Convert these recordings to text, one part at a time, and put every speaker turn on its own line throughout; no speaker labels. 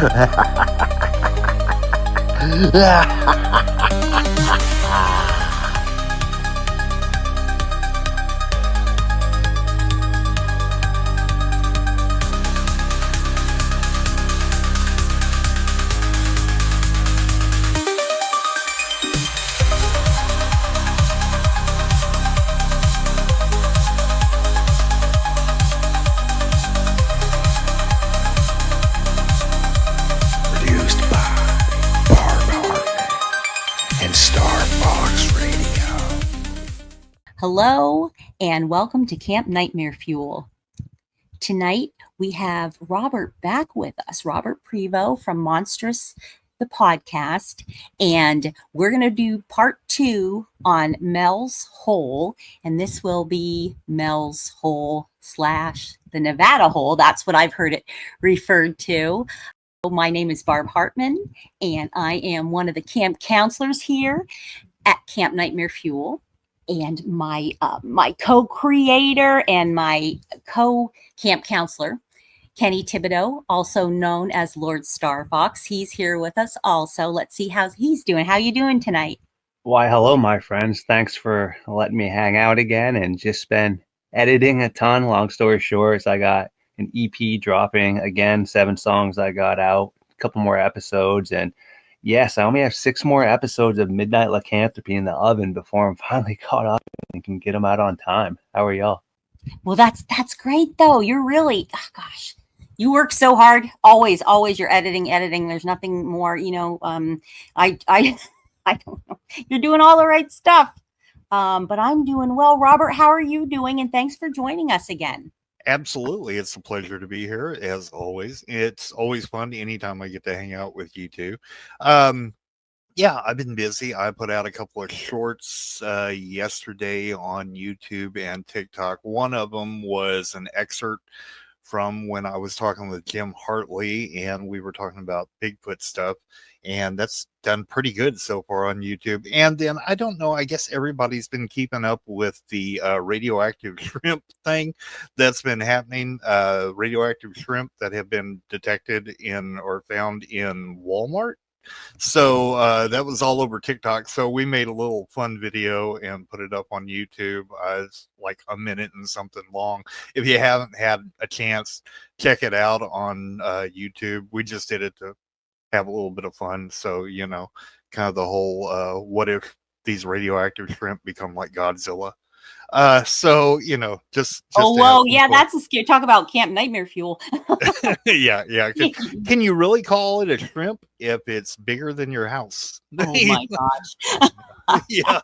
Produced by Barb Hartman and Star Fox Radio.
Hello, and welcome to Camp Nightmare Fuel. Tonight, we have Robert back with us, Robert Prevost from Monstrous, the podcast, and we're going to do part 2 on Mel's Hole, and this will be Mel's Hole / the Nevada Hole. That's what I've heard it referred to. My name is Barb Hartman, and I am one of the camp counselors here at Camp Nightmare Fuel. And my co-creator and my co-camp counselor, Kenny Thibodeau, also known as Lord Starfox. He's here with us also. Let's see how he's doing. How you doing tonight?
Why, hello, my friends. Thanks for letting me hang out again and just been editing a ton. Long story short, I got an EP dropping again, 7 songs I got out, a couple more episodes, and yes, I only have 6 more episodes of Midnight Lycanthropy in the oven before I'm finally caught up and can get them out on time. How are y'all?
Well, that's great though. You're really, gosh, you work so hard. Always you're editing. There's nothing more, I don't know. You're doing all the right stuff. But I'm doing well. Robert, how are you doing? And thanks for joining us again.
Absolutely. It's a pleasure to be here, as always. It's always fun anytime I get to hang out with you two. Yeah, I've been busy. I put out a couple of shorts yesterday on YouTube and TikTok. One of them was an excerpt from when I was talking with Jim Hartley, and we were talking about Bigfoot stuff. And that's done pretty good so far on YouTube. And then, I don't know, I guess everybody's been keeping up with the radioactive shrimp thing that's been happening. Radioactive shrimp that have been detected in or found in Walmart. So that was all over TikTok. So we made a little fun video and put it up on YouTube. It's like a minute and something long. If you haven't had a chance, check it out on YouTube. We just did it to have a little bit of fun. So, kind of the whole, what if these radioactive shrimp become like Godzilla? So, just
oh, well, yeah, that's a scary. Talk about Camp Nightmare Fuel.
yeah. Can you really call it a shrimp if it's bigger than your house?
Oh my gosh.
Yeah.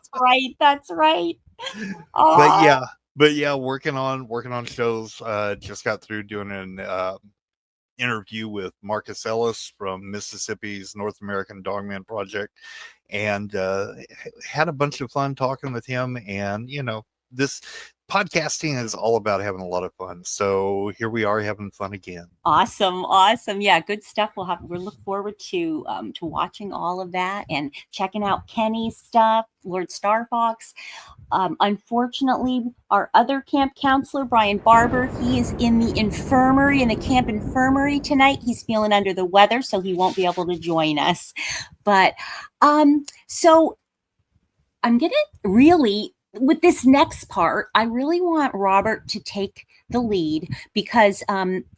That's right.
Oh. But yeah, working on shows. Just got through doing an interview with Marcus Ellis from Mississippi's North American Dogman Project, and had a bunch of fun talking with him. And this podcasting is all about having a lot of fun, so here we are having fun again.
Awesome. Yeah, good stuff. We'll look forward to watching all of that and checking out Kenny's stuff, Lord Starfox. Unfortunately, our other camp counselor, Brian Barber, he is in the infirmary, in the camp infirmary tonight. He's feeling under the weather, so he won't be able to join us. But so I'm gonna really, with this next part, I really want Robert to take the lead, because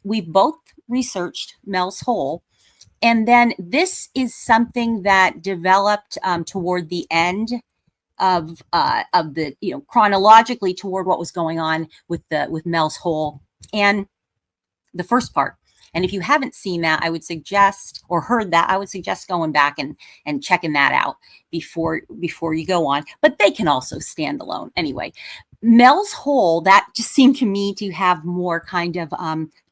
we've both researched Mel's Hole, and then this is something that developed toward the end of the, chronologically toward what was going on with Mel's Hole and the first part. And if you haven't seen that, I would suggest, or heard that, I would suggest going back and checking that out before you go on. But they can also stand alone. Anyway, Mel's Hole, that just seemed to me to have more kind of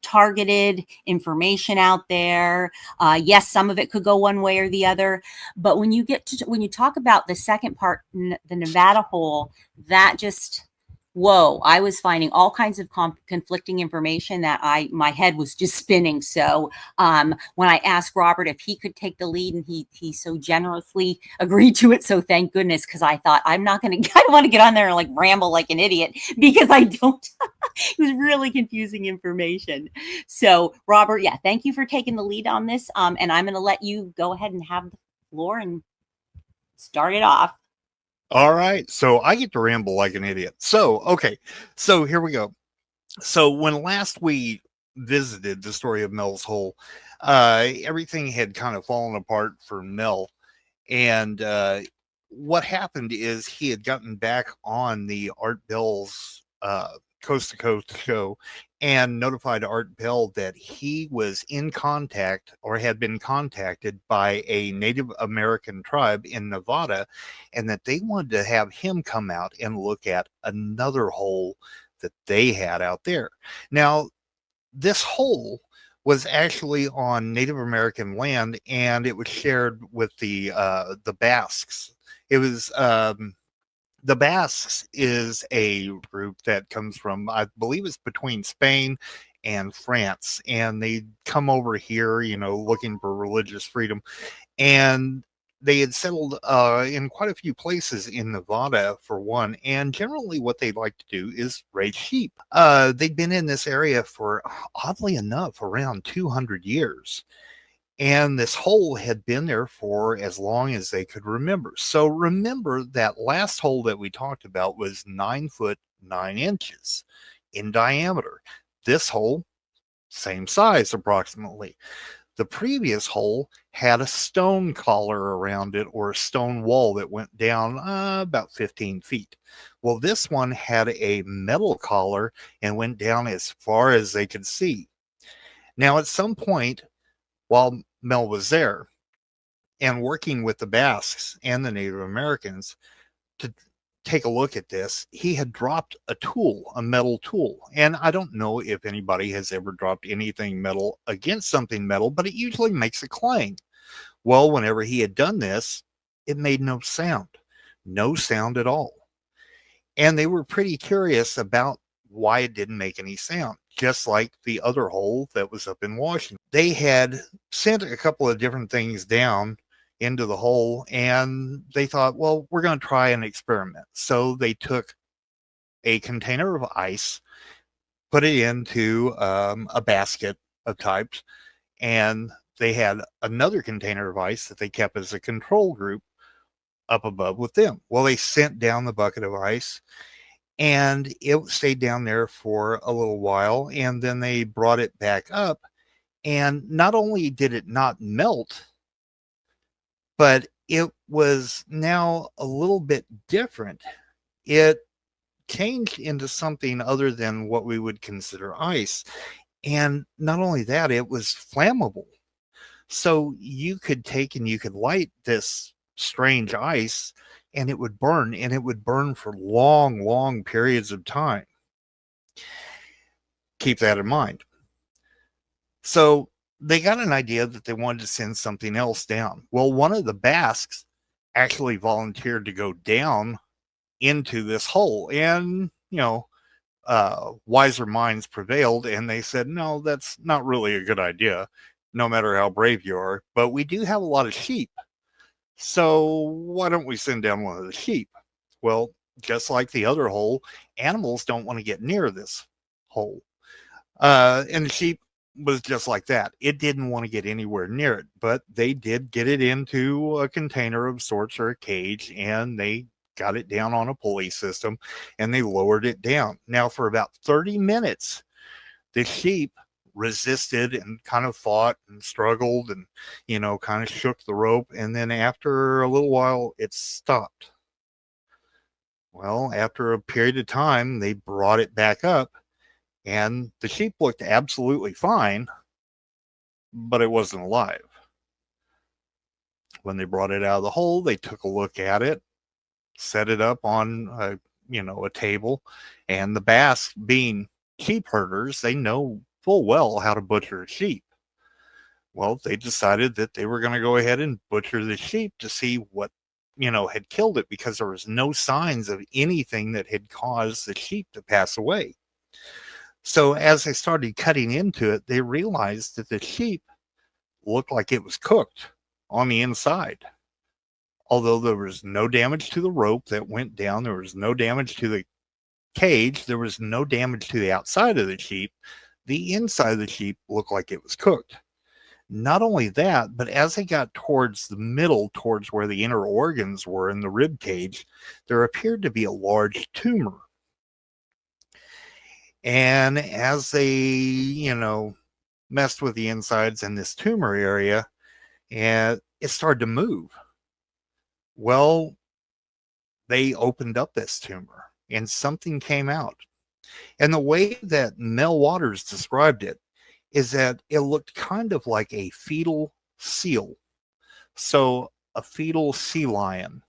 targeted information out there. Yes, some of it could go one way or the other. But when you talk about the second part, the Nevada Hole, that just whoa, I was finding all kinds of conflicting information that my head was just spinning. So when I asked Robert if he could take the lead, and he so generously agreed to it, so thank goodness, because I thought I don't want to get on there and like ramble like an idiot, because I don't. It was really confusing information. So Robert, yeah, thank you for taking the lead on this. And I'm going to let you go ahead and have the floor and start it off.
All right. So I get to ramble like an idiot. So, okay. So here we go. So when last we visited the story of Mel's Hole, everything had kind of fallen apart for Mel. And what happened is he had gotten back on the Art Bell's Coast to Coast show and notified Art Bell that he was in contact or had been contacted by a Native American tribe in Nevada, and that they wanted to have him come out and look at another hole that they had out there. Now, this hole was actually on Native American land, and it was shared with the Basques. It was the Basques is a group that comes from, I believe it's between Spain and France, and they come over here, looking for religious freedom, and they had settled in quite a few places in Nevada, for one, and generally what they like to do is raise sheep. They'd been in this area for, oddly enough, around 200 years. And this hole had been there for as long as they could remember. So remember that last hole that we talked about was 9 foot 9 inches in diameter. This hole, same size approximately. The previous hole had a stone collar around it, or a stone wall that went down about 15 feet. Well, this one had a metal collar and went down as far as they could see. Now, at some point, while Mel was there and working with the Basques and the Native Americans to take a look at this, he had dropped a tool, a metal tool. And I don't know if anybody has ever dropped anything metal against something metal, but it usually makes a clang. Well, whenever he had done this, it made no sound at all. And they were pretty curious about why it didn't make any sound, just like the other hole that was up in Washington. They had sent a couple of different things down into the hole, and they thought, well, we're going to try an experiment. So they took a container of ice, put it into a basket of types, and they had another container of ice that they kept as a control group up above with them. Well, they sent down the bucket of ice, and it stayed down there for a little while, and then they brought it back up, and not only did it not melt, but it was now a little bit different. It changed into something other than what we would consider ice. And not only that, it was flammable. So you could take and you could light this strange ice, and it would burn, and it would burn for long, long periods of time. Keep that in mind. So they got an idea that they wanted to send something else down. Well, one of the Basques actually volunteered to go down into this hole, and wiser minds prevailed, and they said, no, that's not really a good idea, no matter how brave you are, but we do have a lot of sheep, so why don't we send down one of the sheep? Well, just like the other hole, animals don't want to get near this hole, and the sheep was just like that. It didn't want to get anywhere near it, but they did get it into a container of sorts, or a cage, and they got it down on a pulley system, and they lowered it down. Now, for about 30 minutes, the sheep resisted and kind of fought and struggled and, kind of shook the rope. And then after a little while, it stopped. Well, after a period of time, they brought it back up, and the sheep looked absolutely fine, but it wasn't alive. When they brought it out of the hole, they took a look at it, set it up on a table, and the Basques, being sheep herders, they know full well how to butcher a sheep. Well, they decided that they were going to go ahead and butcher the sheep to see what had killed it, because there was no signs of anything that had caused the sheep to pass away. So as they started cutting into it, they realized that the sheep looked like it was cooked on the inside. Although there was no damage to the rope that went down, there was no damage to the cage, there was no damage to the outside of the sheep. The inside of the sheep looked like it was cooked. Not only that, but as they got towards the middle, towards where the inner organs were in the rib cage, there appeared to be a large tumor. And as they, messed with the insides in this tumor area, and it started to move. Well, they opened up this tumor and something came out. And the way that Mel Waters described it is that it looked kind of like a fetal seal. So a fetal sea lion.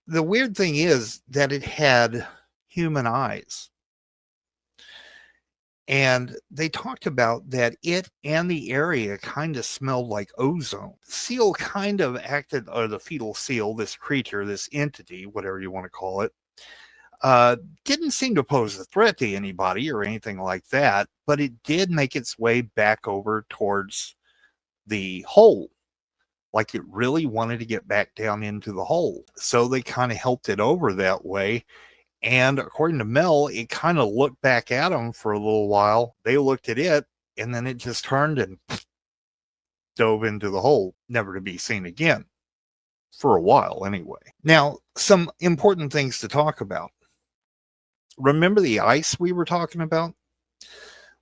The weird thing is that it had human eyes. And they talked about that it and the area kind of smelled like ozone. Seal kind of acted, or the fetal seal, this creature, this entity, whatever you want to call it, didn't seem to pose a threat to anybody or anything like that, but it did make its way back over towards the hole. Like it really wanted to get back down into the hole. So they kind of helped it over that way. And according to Mel, it kind of looked back at them for a little while. They looked at it, and then it just turned and dove into the hole, never to be seen again. For a while, anyway. Now, some important things to talk about. Remember the ice we were talking about?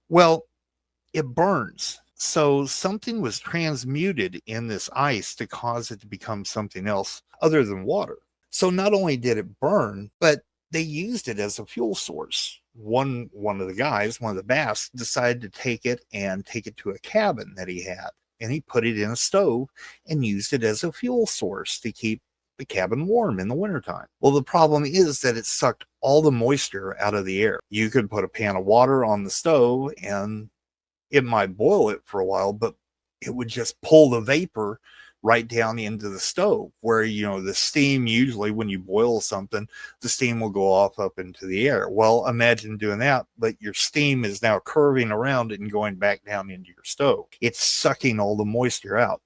Well, it burns. So something was transmuted in this ice to cause it to become something else other than water. So not only did it burn, but they used it as a fuel source. One of the guys, one of the Basques, decided to take it to a cabin that he had. And he put it in a stove and used it as a fuel source to keep the cabin warm in the wintertime. Well, the problem is that it sucked all the moisture out of the air. You could put a pan of water on the stove and it might boil it for a while, but it would just pull the vapor right down into the stove, where, the steam, usually when you boil something, the steam will go off up into the air. Well, imagine doing that, but your steam is now curving around and going back down into your stove. It's sucking all the moisture out.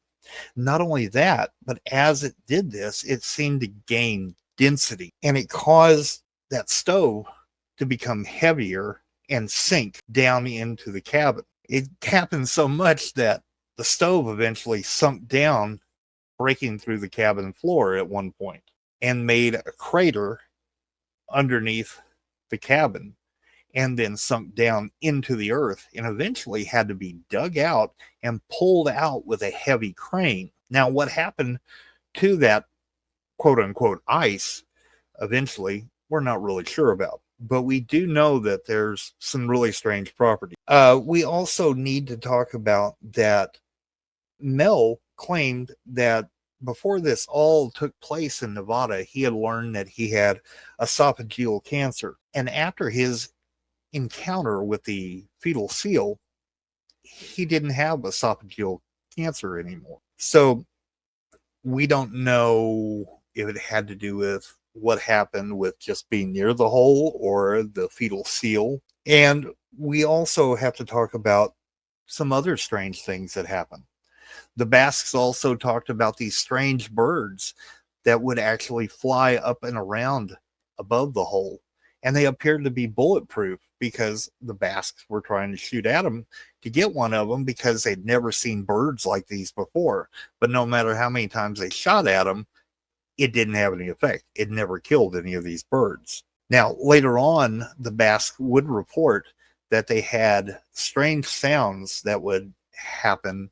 Not only that, but as it did this, it seemed to gain density, and it caused that stove to become heavier and sink down into the cabin. It happened so much that the stove eventually sunk down, breaking through the cabin floor at one point, and made a crater underneath the cabin, and then sunk down into the earth, and eventually had to be dug out and pulled out with a heavy crane. Now, what happened to that quote unquote ice eventually, we're not really sure about. But we do know that there's some really strange property. We also need to talk about that Mel claimed that before this all took place in Nevada, he had learned that he had esophageal cancer. And after his encounter with the fetal seal, he didn't have esophageal cancer anymore. So we don't know if it had to do with what happened with just being near the hole or the fetal seal. And we also have to talk about some other strange things that happen. The Basques also talked about these strange birds that would actually fly up and around above the hole. And they appeared to be bulletproof because the Basques were trying to shoot at them to get one of them because they'd never seen birds like these before. But no matter how many times they shot at them, it didn't have any effect. It never killed any of these birds. Now, later on, the Basques would report that they had strange sounds that would happen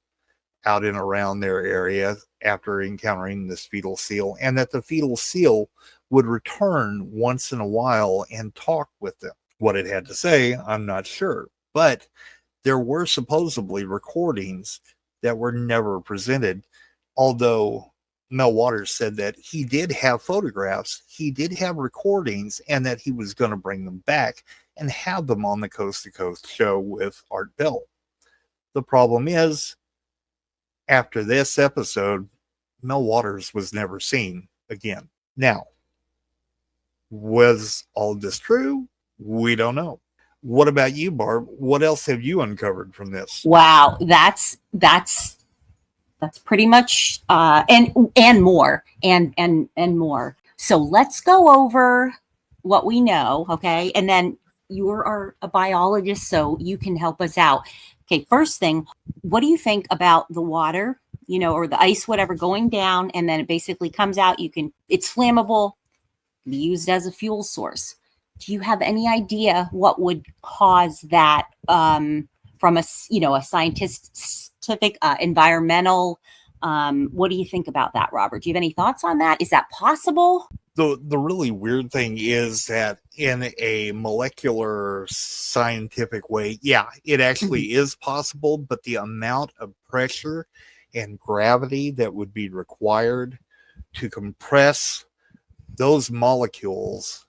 out and around their area after encountering this fetal seal, and that the fetal seal would return once in a while and talk with them. What it had to say, I'm not sure, but there were supposedly recordings that were never presented, although Mel Waters said that he did have photographs, he did have recordings, and that he was going to bring them back and have them on the Coast to Coast show with Art Bell. The problem is, after this episode, Mel Waters was never seen again. Now, was all this true? We don't know. What about you, Barb? What else have you uncovered from this?
Wow, that's pretty much and more and more. So let's go over what we know, okay? And then you are a biologist, so you can help us out. Okay, first thing, what do you think about the water, or the ice, whatever, going down, and then it basically comes out? It's flammable, be used as a fuel source. Do you have any idea what would cause that, from a scientific, environmental? What do you think about that, Robert? Do you have any thoughts on that? Is that possible?
The really weird thing is that in a molecular scientific way, yeah, it actually is possible, but the amount of pressure and gravity that would be required to compress those molecules,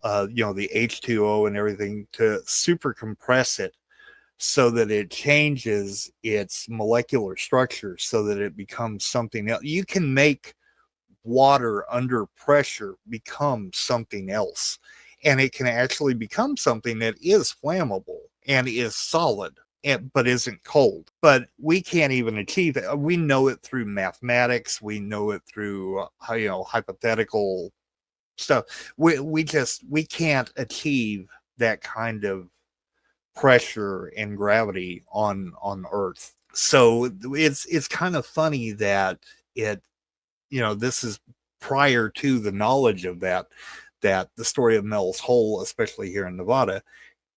the H2O and everything, to super compress it so that it changes its molecular structure so that it becomes something else. You can make water under pressure become something else, and it can actually become something that is flammable and is solid, but isn't cold. But we can't even achieve it. We know it through mathematics. We know it through hypothetical stuff. We can't achieve that kind of pressure and gravity on Earth. So it's kind of funny that this is prior to the knowledge of that the story of Mel's Hole, especially here in Nevada,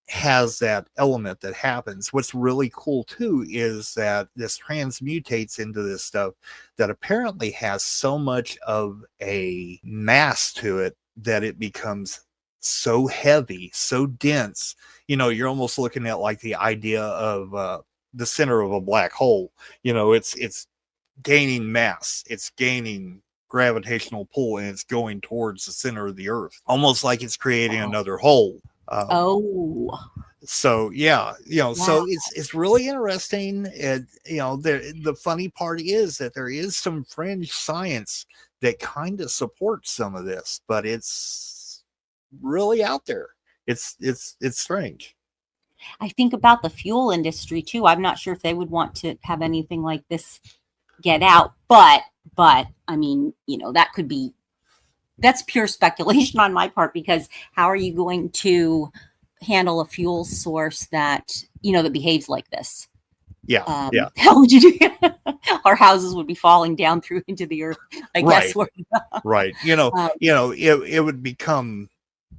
has that element that happens. What's really cool too is that this transmutates into this stuff that apparently has so much of a mass to it that it becomes so heavy, so dense. You're almost looking at like the idea of the center of a black hole. It's gaining mass, it's gaining gravitational pull, and it's going towards the center of the Earth, almost like it's creating another hole.
Oh,
So yeah,
wow.
so it's really interesting. And the funny part is that there is some fringe science that kind of supports some of this, but it's really out there. It's strange.
I think about the fuel industry too. I'm not sure if they would want to have anything like this get out, but I mean, that's pure speculation on my part, because how are you going to handle a fuel source that that behaves like this?
Yeah.
How would you do? Our houses would be falling down through into the earth, I guess.
Right. It would become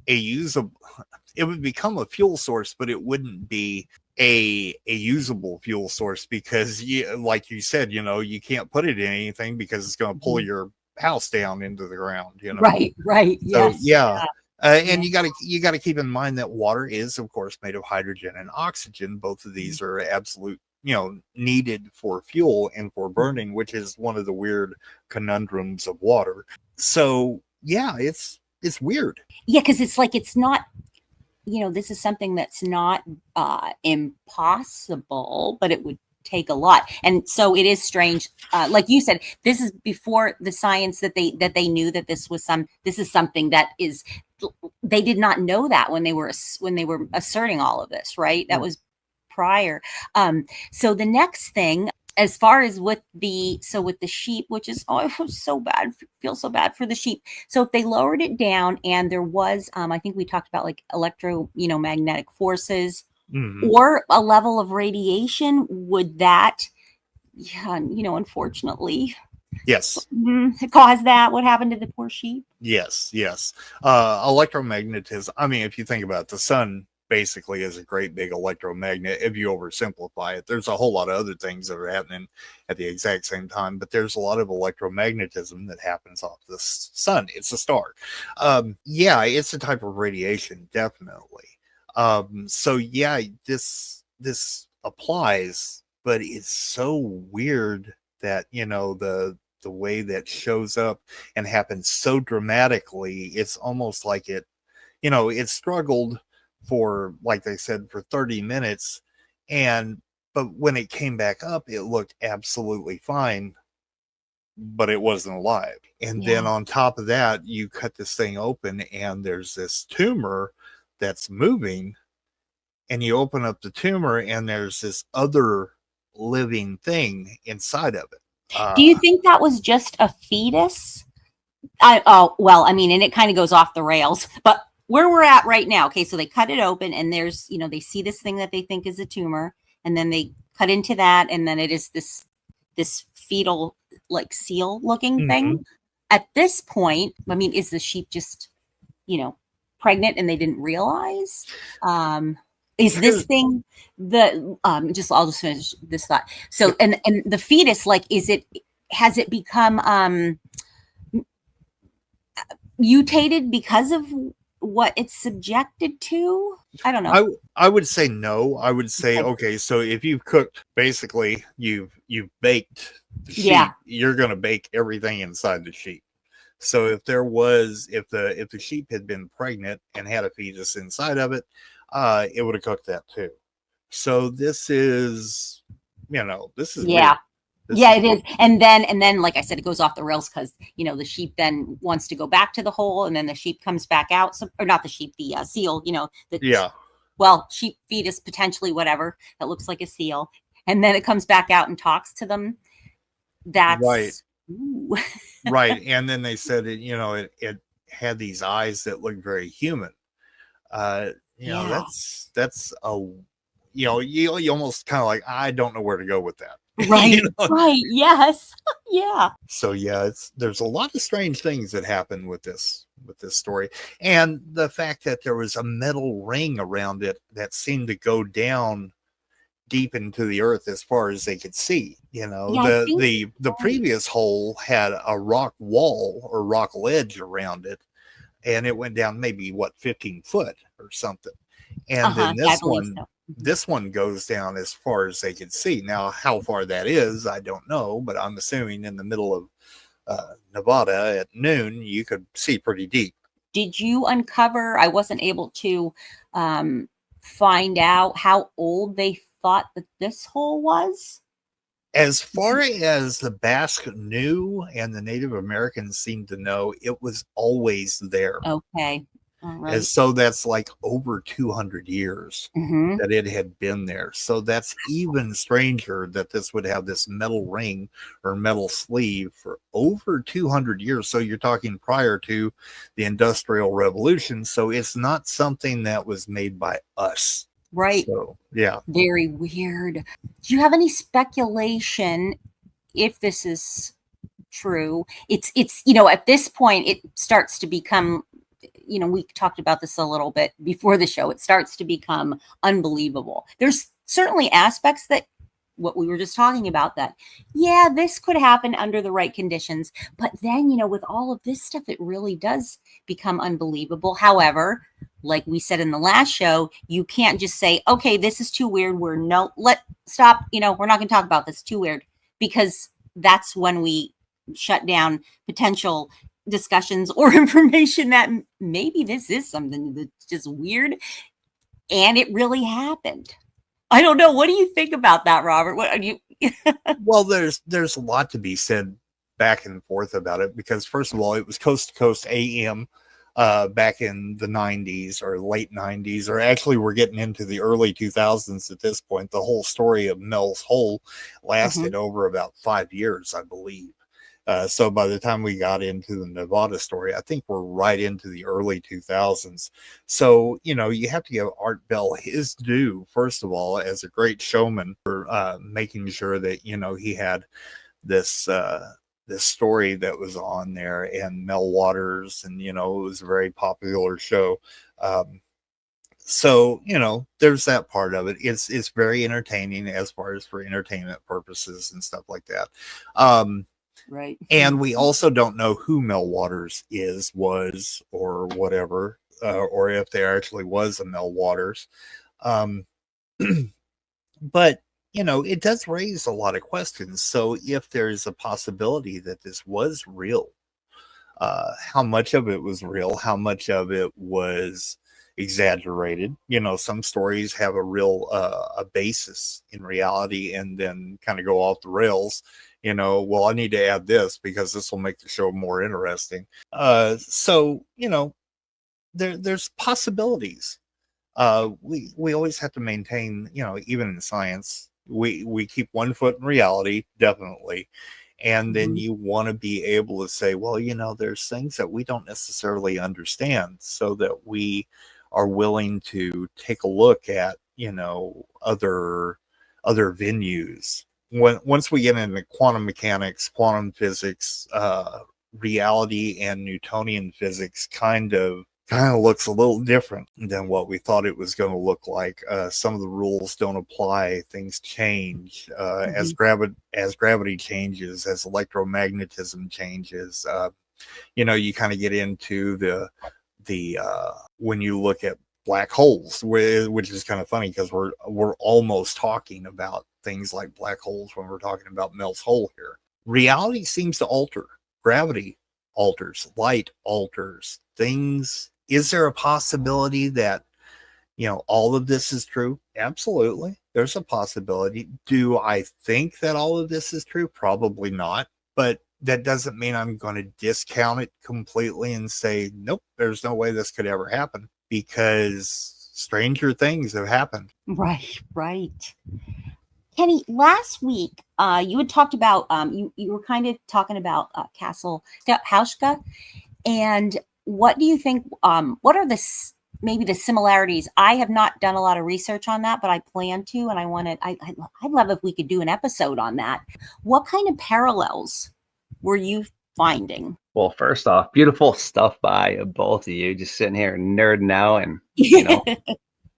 it would become a fuel source, but it wouldn't be a usable fuel source, because like you said, you can't put it in anything because it's going to pull your house down into the ground.
Right.
So
Yes.
yeah. And you got to keep in mind that water is, of course, made of hydrogen and oxygen. Both of these are absolute, needed for fuel and for burning, which is one of the weird conundrums of water. So yeah, it's weird.
Yeah, because it's like, it's not, this is something that's not impossible, but it would take a lot. And so it is strange. Like you said, this is before the science that they knew that this is something that is, they did not know that when they were asserting all of this, right? That was prior. So the next thing, as far as with the sheep, which is, I feel so bad for the sheep. So if they lowered it down and there was, I think we talked about like magnetic forces, or a level of radiation, would that, unfortunately,
yes,
cause that? What happened to the poor sheep?
Yes. Electromagnetism. I mean, if you think about it, the sun basically is a great big electromagnet. If you oversimplify it, there's a whole lot of other things that are happening at the exact same time, but there's a lot of electromagnetism that happens off the sun. It's a star. Yeah, it's a type of radiation, definitely. So yeah, this applies, but it's so weird that the way that shows up and happens so dramatically. It's almost like it struggled for, like they said, for 30 minutes, but when it came back up, it looked absolutely fine but it wasn't alive. And then
Yeah.
on top of that, you cut this thing open and there's this tumor that's moving, and you open up the tumor and there's this other living thing inside of it.
Do you think that was just a fetus? Oh, well, I mean, and it kind of goes off the rails, but where we're at right now, okay, so they cut it open and there's, they see this thing that they think is a tumor, and then they cut into that, and then it is this fetal, like seal looking thing.
Mhm.
At this point, I mean, is the sheep just, pregnant and they didn't realize? Is this
There's-
thing I'll just finish this thought. So, and the fetus, like, has it become mutated because of what it's subjected to? I don't know.
I would say no. I would say, okay, so if you've cooked, basically you've baked the sheep,
Yeah.
you're going to bake everything inside the sheep. So if the sheep had been pregnant and had a fetus inside of it, it would have cooked that too. So this is, this is
Yeah.
weird. This
Yeah,
is
it is. And then, like I said, it goes off the rails because, the sheep then wants to go back to the hole, and then the sheep comes back out. So, or not the sheep, the seal,
Yeah.
Well, sheep fetus, potentially, whatever, that looks like a seal. And then it comes back out and talks to them. That's
Right.
Ooh.
Right. And then they said it had these eyes that looked very human.
Yeah.
That's a, you almost kind of like, I don't know where to go with that.
Right. Right. Yes. Yeah.
So yeah, there's a lot of strange things that happen with this story, and the fact that there was a metal ring around it that seemed to go down deep into the earth as far as they could see.
Yeah, I think
The previous hole had a rock wall or rock ledge around it, and it went down maybe 15 foot or something. And then
I believe so.
this one goes down as far as they could see. Now, how far that is, I don't know, but I'm assuming in the middle of Nevada at noon, you could see pretty deep.
Did you uncover? I wasn't able to find out how old they thought that this hole was.
As far as the Basque knew and the Native Americans seemed to know, it was always there.
Okay. All right.
And so that's like over 200 years that it had been there. So that's even stranger that this would have this metal ring or metal sleeve for over 200 years. So you're talking prior to the Industrial Revolution. So it's not something that was made by us.
Right.
So, yeah.
Very weird. Do you have any speculation if this is true? It's at this point it starts to become, we talked about this a little bit before the show. It starts to become unbelievable. There's certainly aspects that what we were just talking about that, yeah, this could happen under the right conditions. But then, with all of this stuff, it really does become unbelievable. However, like we said in the last show, you can't just say, okay, this is too weird. Stop. We're not going to talk about this. Too weird, because that's when we shut down potential discussions or information that maybe this is something that's just weird and it really happened. I don't know. What do you think about that, Robert? What are you?
Well, there's a lot to be said back and forth about it, because first of all, it was Coast to Coast AM back in the 90s or late 90s, or actually we're getting into the early 2000s at this point. The whole story of Mel's Hole lasted over about 5 years, I believe. So by the time we got into the Nevada story, I think we're right into the early 2000s. So, you have to give Art Bell his due, first of all, as a great showman for making sure that, he had this story that was on there, and Mel Waters, and, it was a very popular show. So, there's that part of it. It's very entertaining as far as for entertainment purposes and stuff like that.
Right.
And we also don't know who Mel Waters was, or whatever, or if there actually was a Mel Waters. But, it does raise a lot of questions. So if there's a possibility that this was real, how much of it was real? How much of it was exaggerated? Some stories have a real a basis in reality and then kind of go off the rails well, I need to add this because this will make the show more interesting. So, there's possibilities. We always have to maintain, even in science, we keep one foot in reality, definitely. And then you want to be able to say, well, there's things that we don't necessarily understand, so that we are willing to take a look at, other venues. Once we get into quantum mechanics, quantum physics, reality and Newtonian physics kind of looks a little different than what we thought it was going to look like. Some of the rules don't apply. Things change as gravity changes, as electromagnetism changes. You kind of get into the when you look at black holes, which is kind of funny because we're almost talking about things like black holes when we're talking about Mel's hole here. Reality seems to alter. Gravity alters. Light alters. Things. Is there a possibility that, all of this is true? Absolutely. There's a possibility. Do I think that all of this is true? Probably not. But that doesn't mean I'm going to discount it completely and say, nope, there's no way this could ever happen, because stranger things have happened.
Right. Kenny, last week, you had talked about, you were kind of talking about Castle Hauschka. And what do you think, what are maybe the similarities? I have not done a lot of research on that, but I plan to, and I'd love if we could do an episode on that. What kind of parallels were you finding?
Well, first off, beautiful stuff by both of you, just sitting here nerding out and,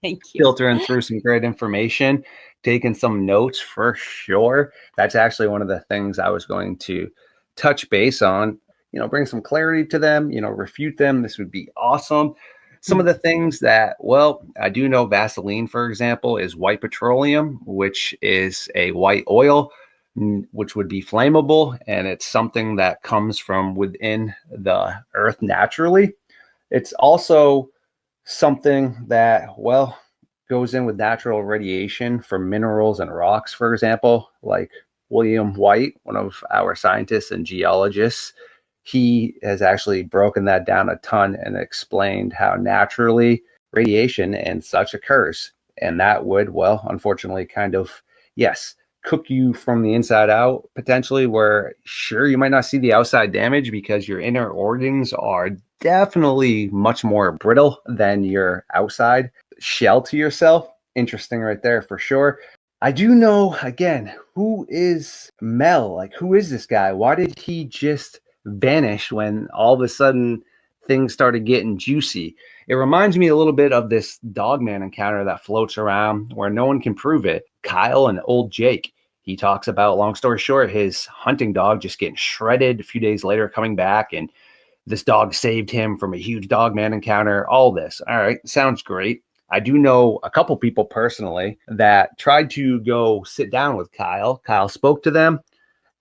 Thank you.
Filtering through some great information, taking some notes for sure. That's actually one of the things I was going to touch base on, bring some clarity to them, refute them. This would be awesome. Some of the things that, I do know Vaseline, for example, is white petroleum, which is a white oil, which would be flammable. And it's something that comes from within the earth naturally. It's also something that, goes in with natural radiation from minerals and rocks, for example, like William White, one of our scientists and geologists. He has actually broken that down a ton and explained how naturally radiation and such occurs. And that would, unfortunately, kind of, yes, cook you from the inside out, potentially, where sure, you might not see the outside damage because your inner organs are definitely much more brittle than your outside shell to yourself. Interesting right there for sure. I do know, again, who is Mel? Like, who is this guy? Why did he just vanish when all of a sudden things started getting juicy? It reminds me a little bit of this Dogman encounter that floats around where no one can prove it. Kyle and old Jake. He talks about, long story short, his hunting dog just getting shredded a few days later, coming back, and this dog saved him from a huge Dogman encounter. All this. All right, sounds great. I do know a couple people personally that tried to go sit down with Kyle. Kyle spoke to them,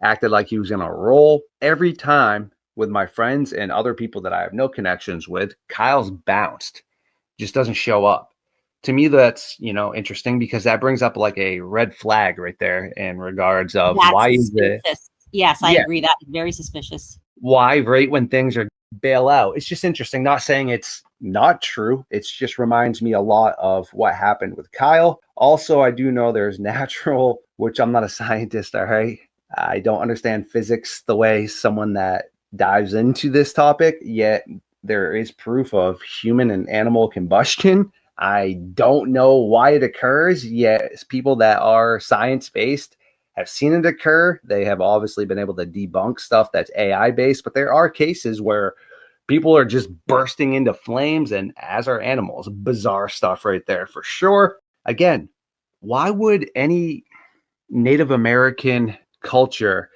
acted like he was going to roll. Every time with my friends and other people that I have no connections with, Kyle's bounced, just doesn't show up. To me, that's, interesting, because that brings up like a red flag right there in regards of why is it?
Yes, I agree. That is very suspicious.
Why right when things are bail out? It's just interesting. Not saying it's not true. It just reminds me a lot of what happened with Kyle. Also, I do know there's natural, which I'm not a scientist, all right? I don't understand physics the way someone that dives into this topic, yet there is proof of human and animal combustion. I don't know why it occurs, yet people that are science-based have seen it occur. They have obviously been able to debunk stuff that's AI-based, but there are cases where people are just bursting into flames, and as are animals. Bizarre stuff right there for sure. Again, why would any Native American culture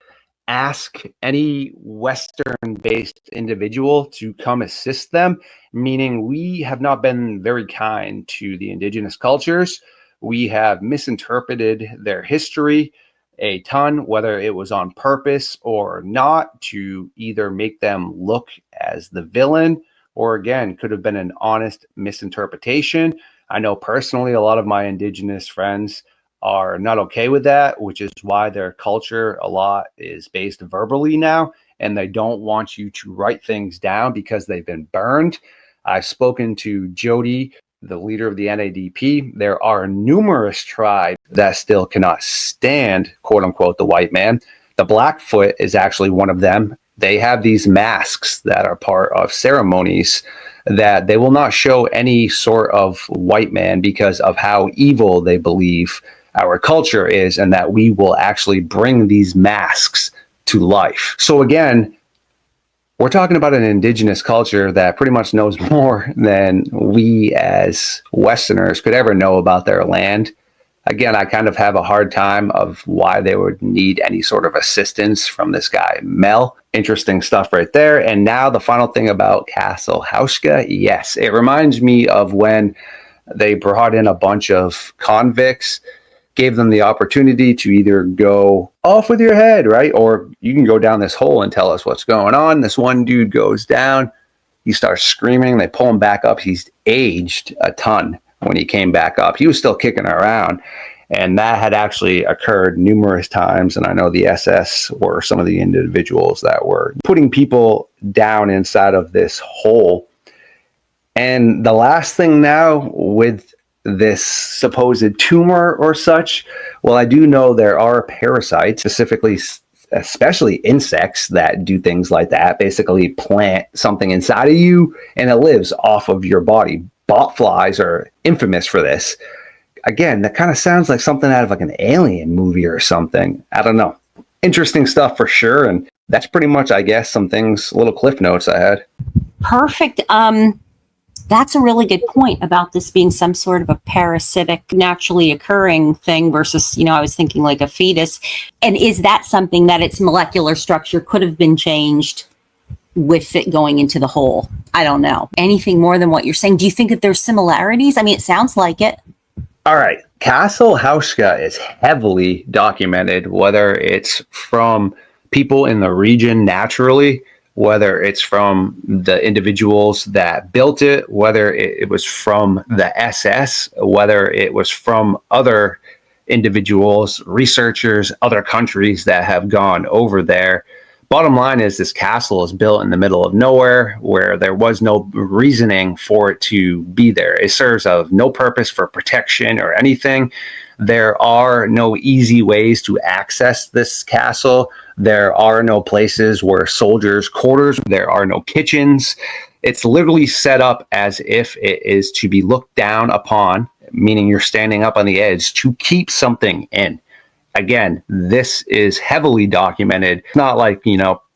ask any Western-based individual to come assist them? Meaning we have not been very kind to the indigenous cultures. We have misinterpreted their history a ton, whether it was on purpose or not, to either make them look as the villain, or again, could have been an honest misinterpretation. I know personally a lot of my indigenous friends are not okay with that, which is why their culture a lot is based verbally now, and they don't want you to write things down because they've been burned. I've spoken to Jody, the leader of the NADP. There are numerous tribes that still cannot stand, quote unquote, the white man. The Blackfoot is actually one of them. They have these masks that are part of ceremonies that they will not show any sort of white man because of how evil they believe our culture is, and that we will actually bring these masks to life. So again, we're talking about an indigenous culture that pretty much knows more than we as Westerners could ever know about their land. Again, I kind of have a hard time of why they would need any sort of assistance from this guy, Mel. Interesting stuff right there. And now the final thing about Castle Hauschka. Yes, it reminds me of when they brought in a bunch of convicts, gave them the opportunity to either go off with your head, right? Or you can go down this hole and tell us what's going on. This one dude goes down. He starts screaming. They pull him back up. He's aged a ton when he came back up. He was still kicking around. And that had actually occurred numerous times. And I know the SS were some of the individuals that were putting people down inside of this hole. And the last thing now with this supposed tumor or such, well, I do know there are parasites, specifically, especially insects, that do things like that. Basically plant something inside of you and it lives off of your body. Bot flies are infamous for this. Again, that kind of sounds like something out of like an alien movie or something. I don't know. Interesting stuff for sure. And that's pretty much, I guess, some things, little cliff notes I had.
Perfect. That's a really good point about this being some sort of a parasitic, naturally occurring thing versus, I was thinking like a fetus. And is that something that its molecular structure could have been changed with it going into the hole? I don't know. Anything more than what you're saying? Do you think that there's similarities? I mean, it sounds like it.
All right. Castle Hauschka is heavily documented, whether it's from people in the region naturally, whether it's from the individuals that built it, whether it was from the SS, whether it was from other individuals, researchers, other countries that have gone over there. Bottom line is this castle is built in the middle of nowhere where there was no reasoning for it to be there. It serves of no purpose for protection or anything. There are no easy ways to access this castle. There are no places where soldiers' quarters. There are no kitchens. It's literally set up as if it is to be looked down upon, meaning you're standing up on the edge to keep something in. Again, this is heavily documented. It's not like,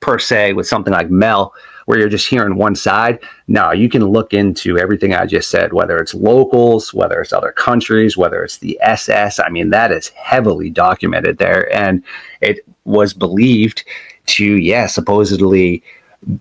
per se with something like Mel, where you're just hearing one side. No, you can look into everything I just said, whether it's locals, whether it's other countries, whether it's the SS. I mean, that is heavily documented there. And it was believed to, supposedly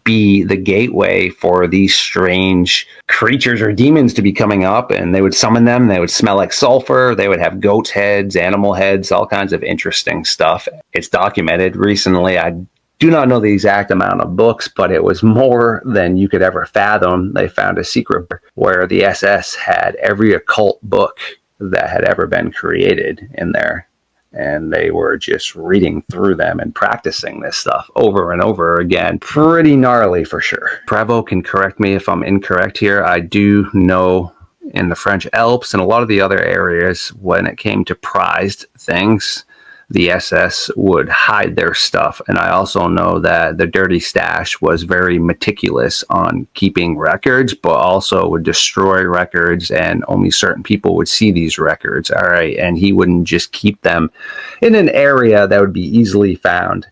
be the gateway for these strange creatures or demons to be coming up, and they would summon them. They would smell like sulfur. They would have goats' heads, animal heads, all kinds of interesting stuff. It's documented recently. I do not know the exact amount of books, but it was more than you could ever fathom. They found a secret where the SS had every occult book that had ever been created in there. And they were just reading through them and practicing this stuff over and over again. Pretty gnarly for sure. Bravo can correct me if I'm incorrect here. I do know in the French Alps and a lot of the other areas, when it came to prized things, the SS would hide their stuff. And I also know that the Dirty Stash was very meticulous on keeping records, but also would destroy records, and only certain people would see these records. All right. And he wouldn't just keep them in an area that would be easily found.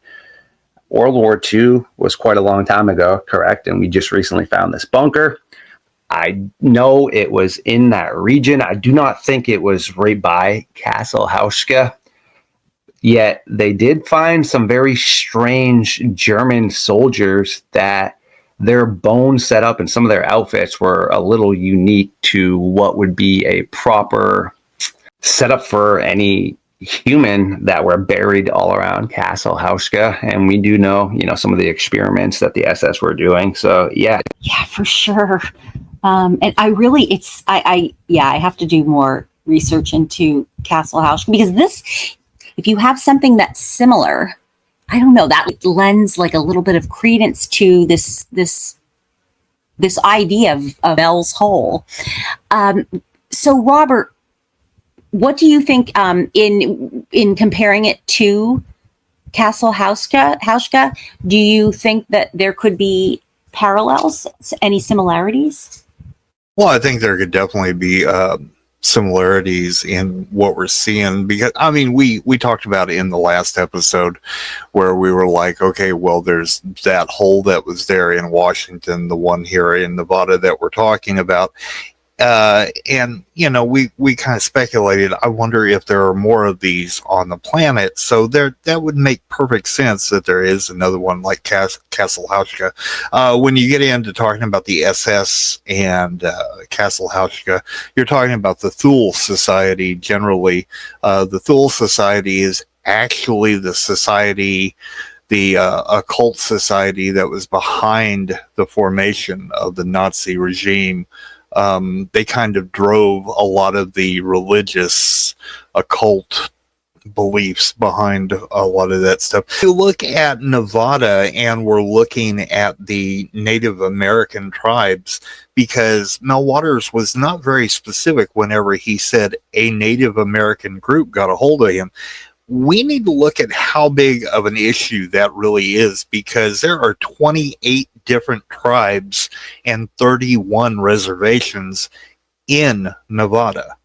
World War II was quite a long time ago, correct? And we just recently found this bunker. I know it was in that region. I do not think it was right by Castle Hauschka. Yet they did find some very strange German soldiers that their bones set up and some of their outfits were a little unique to what would be a proper setup for any human that were buried all around Castle Hauschka. And we do know, some of the experiments that the SS were doing. So, yeah.
Yeah, for sure. And I really, I have to do more research into Castle House, because if you have something that's similar, I don't know, that lends like a little bit of credence to this idea of Bell's Hole. So Robert, what do you think in comparing it to Castle Hauschka? Do you think that there could be parallels, any similarities?
Well, I think there could definitely be similarities in what we're seeing, because I mean, we talked about it in the last episode where we were like, okay, well, there's that hole that was there in Washington, the one here in Nevada that we're talking about. And you know, we kind of speculated, I wonder if there are more of these on the planet. So that would make perfect sense that there is another one like Castle Hauschka. When you get into talking about the SS and Castle Hauschka, you're talking about the Thule Society generally. The Thule Society is actually the society, the occult society that was behind the formation of the Nazi regime. They kind of drove a lot of the religious occult beliefs behind a lot of that stuff. If you look at Nevada, and we're looking at the Native American tribes, because Mel Waters was not very specific whenever he said a Native American group got a hold of him. We need to look at how big of an issue that really is, because there are 28 different tribes and 31 reservations in Nevada.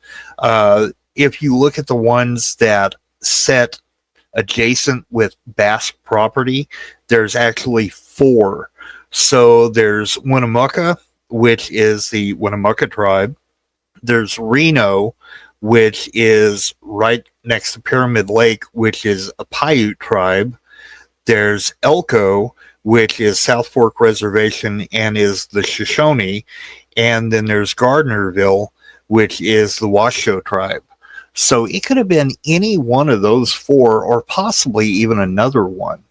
If you look at the ones that set adjacent with Basque property, there's actually 4. So there's Winnemucca, which is the Winnemucca tribe. There's Reno, which is right next to Pyramid Lake, which is a Paiute tribe. There's Elko, which is South Fork Reservation and is the Shoshone. And then there's Gardnerville, which is the Washoe tribe. So it could have been any one of those 4, or possibly even another one.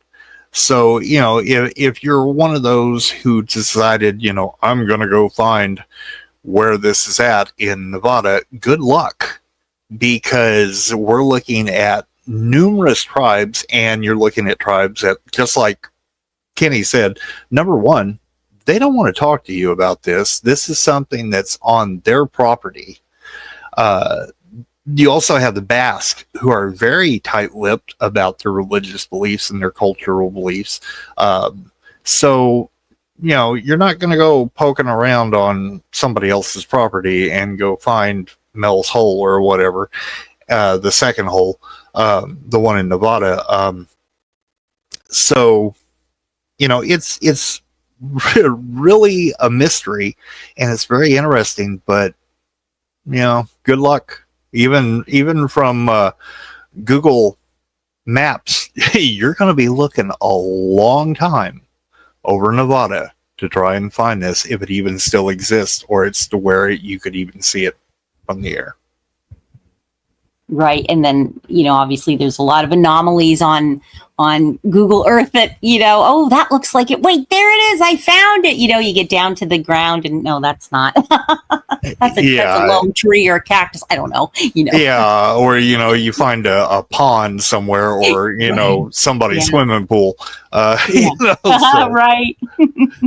So, you know, if you're one of those who decided, you know, I'm going to go find where this is at in Nevada, good luck. Because we're looking at numerous tribes, and you're looking at tribes that, just like Kenny said, number one, they don't want to talk to you about this. This is something that's on their property. You also have the Basque, who are very tight-lipped about their religious beliefs and their cultural beliefs. So, you know, you're not going to go poking around on somebody else's property and go find Mel's Hole or whatever, the second hole, the one in Nevada. So, you know, it's really a mystery, and it's very interesting, but, you know, good luck. Even from Google Maps, you're going to be looking a long time over Nevada to try and find this, if it even still exists, or it's to where you could even see it from the air.
Right. And then, you know, obviously there's a lot of anomalies on Google Earth that, you know, oh, that looks like it. Wait, there it is. I found it. You know, you get down to the ground and no, that's not. that's a lone tree or a cactus. I don't know. You know.
Yeah. Or, you know, you find a pond somewhere, or, you know, somebody's swimming pool. You know, so,
right.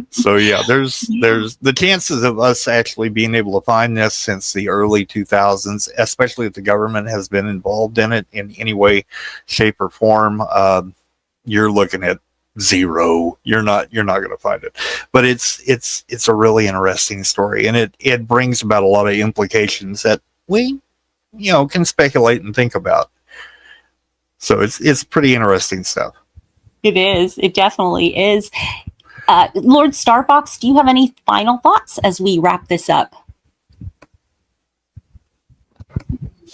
So yeah, there's the chances of us actually being able to find this since the early 2000s, especially if the government has been involved in it in any way, shape, or form. You're looking at 0. You're not going to find it. But it's a really interesting story, and it brings about a lot of implications that we, you know, can speculate and think about. So it's pretty interesting stuff.
It is. It definitely is. Lord Starfox, do you have any final thoughts as we wrap this up?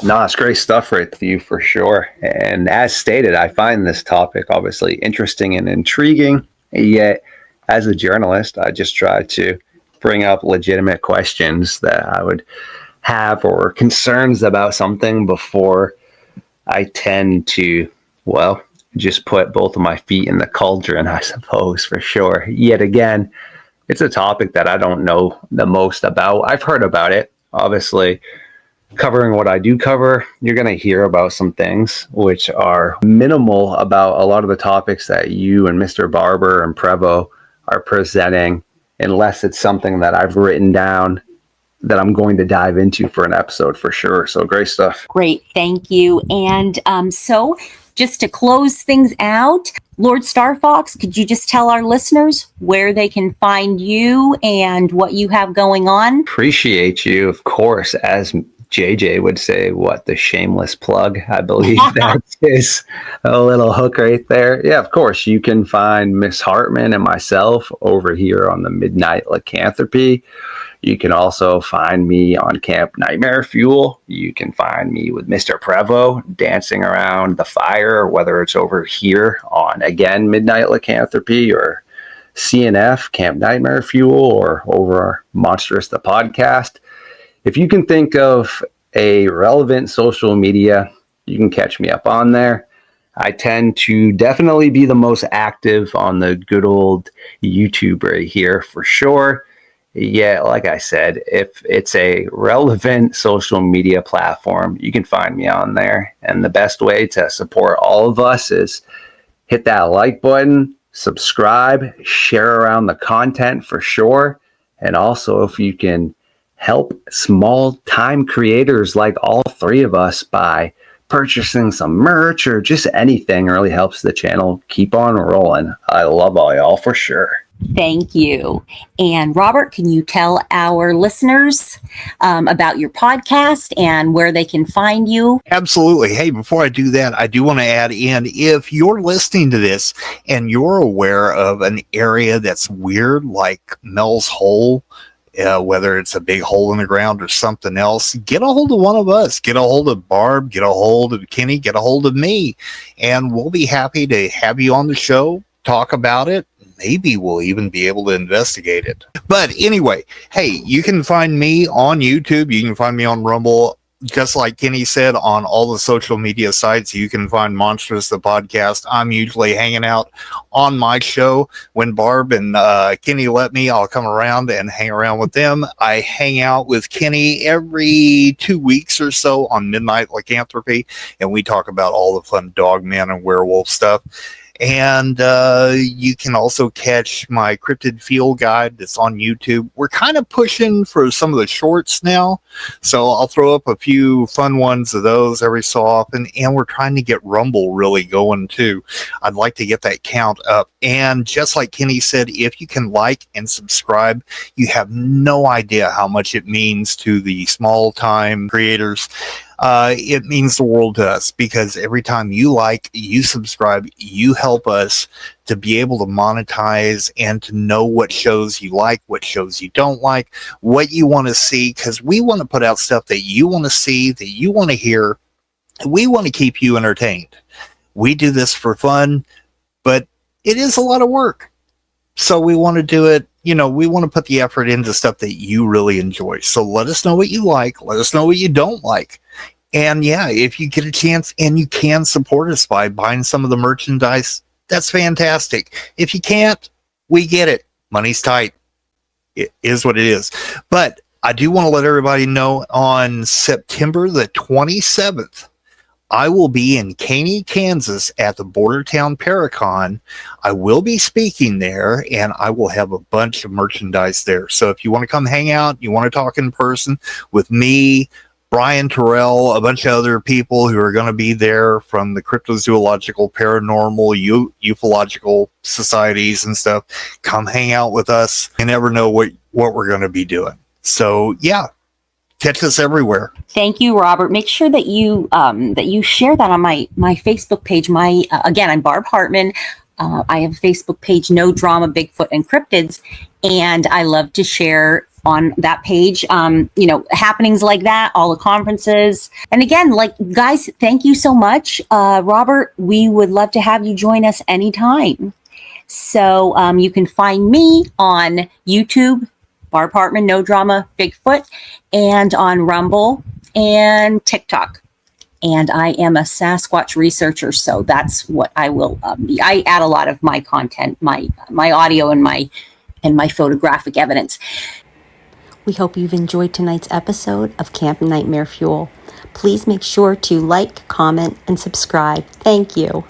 No, it's great stuff right to you for sure. And as stated, I find this topic obviously interesting and intriguing. Yet, as a journalist, I just try to bring up legitimate questions that I would have, or concerns about something, before I tend to, well, just put both of my feet in the cauldron, I suppose, for sure. Yet again, it's a topic that I don't know the most about. I've heard about it, obviously. covering what I do cover, you're going to hear about some things which are minimal about a lot of the topics that you and Mr. Barber and Prevo are presenting, unless it's something that I've written down that I'm going to dive into for an episode for sure. So great stuff.
Great, thank you. And so just to close things out, Lord Starfox, could you just tell our listeners where they can find you and what you have going on?
Appreciate you, of course, as JJ would say, the shameless plug. I believe that is a little hook right there. Yeah, of course. You can find Miss Hartman and myself over here on the Midnight Lycanthropy. You can also find me on Camp Nightmare Fuel. You can find me with Mr. Prevo dancing around the fire, whether it's over here on, again, Midnight Lycanthropy or CNF, Camp Nightmare Fuel, or over Monstrous the Podcast. If you can think of a relevant social media, you can catch me up on there. I tend to definitely be the most active on the good old YouTube right here for sure. Yeah, like I said, if it's a relevant social media platform, you can find me on there. And the best way to support all of us is hit that like button, subscribe, share around the content for sure. And also, if you can help small time creators like all three of us by purchasing some merch or just anything, really helps the channel keep on rolling. I love all y'all for sure.
Thank you. And Robert, can you tell our listeners about your podcast and where they can find you?
Absolutely. Hey, before I do that, I do want to add in, if you're listening to this and you're aware of an area that's weird, like Mel's Hole, whether it's a big hole in the ground or something else, get a hold of one of us. Get a hold of Barb, get a hold of Kenny, get a hold of me, and we'll be happy to have you on the show, talk about it. Maybe we'll even be able to investigate it. But anyway, hey, you can find me on YouTube. You can find me on Rumble. Just like Kenny said, on all the social media sites, you can find Monstrous the Podcast. I'm usually hanging out on my show. When Barb and Kenny let me, I'll come around and hang around with them. I hang out with Kenny every 2 weeks or so on Midnight Lycanthropy, and we talk about all the fun dogman and werewolf stuff. And you can also catch my cryptid field guide that's on YouTube. We're kind of pushing for some of the shorts now, so I'll throw up a few fun ones of those every so often. And we're trying to get Rumble really going too. I'd like to get that count up. And just like Kenny said, if you can like and subscribe, you have no idea how much it means to the small time creators. It means the world to us, because every time you like, you subscribe, you help us to be able to monetize and to know what shows you like, what shows you don't like, what you want to see, because we want to put out stuff that you want to see, that you want to hear. We want to keep you entertained. We do this for fun, but it is a lot of work. So we want to do it. You know, we want to put the effort into stuff that you really enjoy. So let us know what you like. Let us know what you don't like. And yeah, if you get a chance and you can support us by buying some of the merchandise, that's fantastic. If you can't, we get it. Money's tight. It is what it is. But I do want to let everybody know on September the 27th, I will be in Caney, Kansas at the Bordertown Paracon. I will be speaking there, and I will have a bunch of merchandise there. So if you want to come hang out, you want to talk in person with me, Brian Terrell, a bunch of other people who are going to be there from the cryptozoological, paranormal, ufological societies and stuff, come hang out with us. You never know what we're going to be doing. So yeah, catch us everywhere.
Thank you, Robert. Make sure that you share that on my Facebook page. Again, I'm Barb Hartman. I have a Facebook page, No Drama, Bigfoot and Cryptids, and I love to share on that page, happenings like that, all the conferences. And again, guys, thank you so much. Robert, we would love to have you join us anytime. So you can find me on YouTube, Barb Hartman, No Drama, Bigfoot, and on Rumble and TikTok. And I am a Sasquatch researcher, so that's what I will be. I add a lot of my content, my audio and my photographic evidence. We hope you've enjoyed tonight's episode of Camp Nightmare Fuel. Please make sure to like, comment, and subscribe. Thank you.